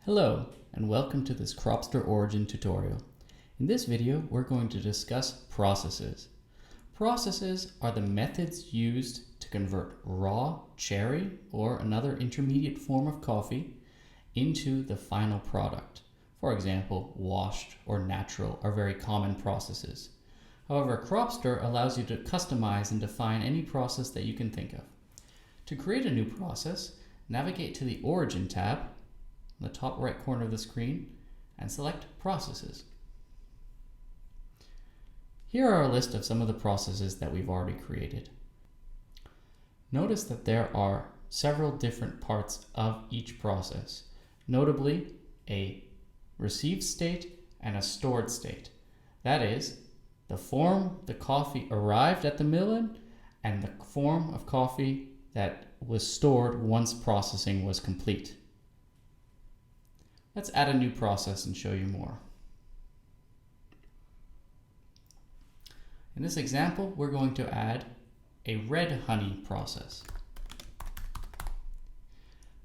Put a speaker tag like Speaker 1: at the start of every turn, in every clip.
Speaker 1: Hello, and welcome to this Cropster Origin tutorial. In this video, we're going to discuss processes. Processes are the methods used to convert raw cherry or another intermediate form of coffee into the final product. For example, washed or natural are very common processes. However, Cropster allows you to customize and define any process that you can think of. To create a new process, navigate to the Origin tab in the top right corner of the screen and select Processes. Here are a list of some of the processes that we've already created. Notice that there are several different parts of each process, notably a received state and a stored state. That is, the form the coffee arrived at the mill in and the form of coffee that was stored once processing was complete. Let's add a new process and show you more. In this example, we're going to add a red honey process.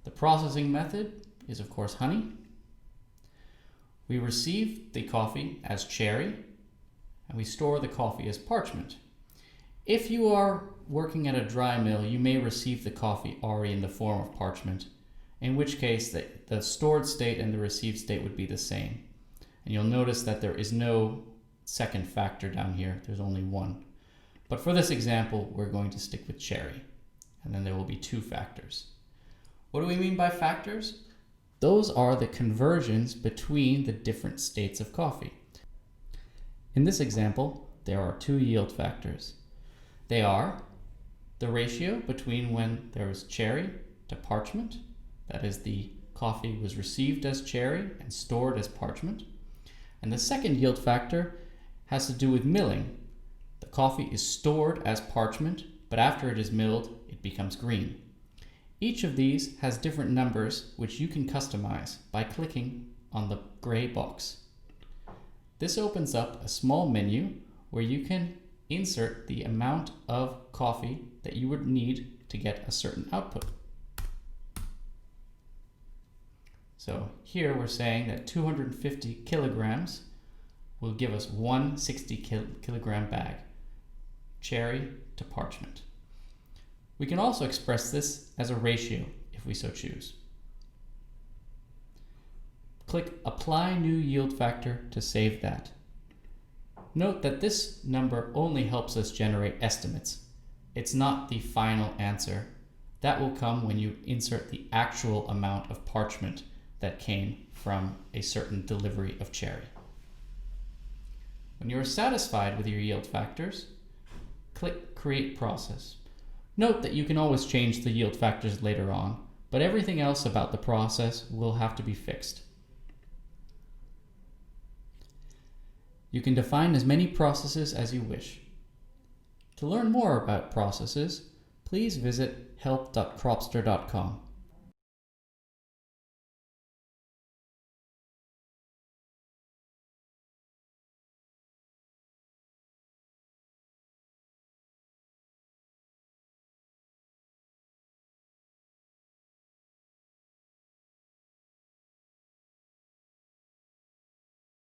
Speaker 1: The processing method is, of course, honey. We receive the coffee as cherry, and we store the coffee as parchment. If you are working at a dry mill, you may receive the coffee already in the form of parchment, in which case the stored state and the received state would be the same. And you'll notice that there is no second factor down here, there's only one. But for this example, we're going to stick with cherry, and then there will be two factors. What do we mean by factors? Those are the conversions between the different states of coffee. In this example, there are two yield factors. They are the ratio between when there is cherry to parchment, that is, the coffee was received as cherry and stored as parchment. And the second yield factor has to do with milling. The coffee is stored as parchment, but after it is milled, it becomes green. Each of these has different numbers which you can customize by clicking on the gray box. This opens up a small menu where you can insert the amount of coffee that you would need to get a certain output. So here we're saying that 250 kilograms will give us one 60 kilogram bag, cherry to parchment. We can also express this as a ratio if we so choose. Click Apply New Yield Factor to save that. Note that this number only helps us generate estimates. It's not the final answer. That will come when you insert the actual amount of parchment that came from a certain delivery of cherry. When you are satisfied with your yield factors, click Create Process. Note that you can always change the yield factors later on, but everything else about the process will have to be fixed. You can define as many processes as you wish. To learn more about processes, please visit help.cropster.com.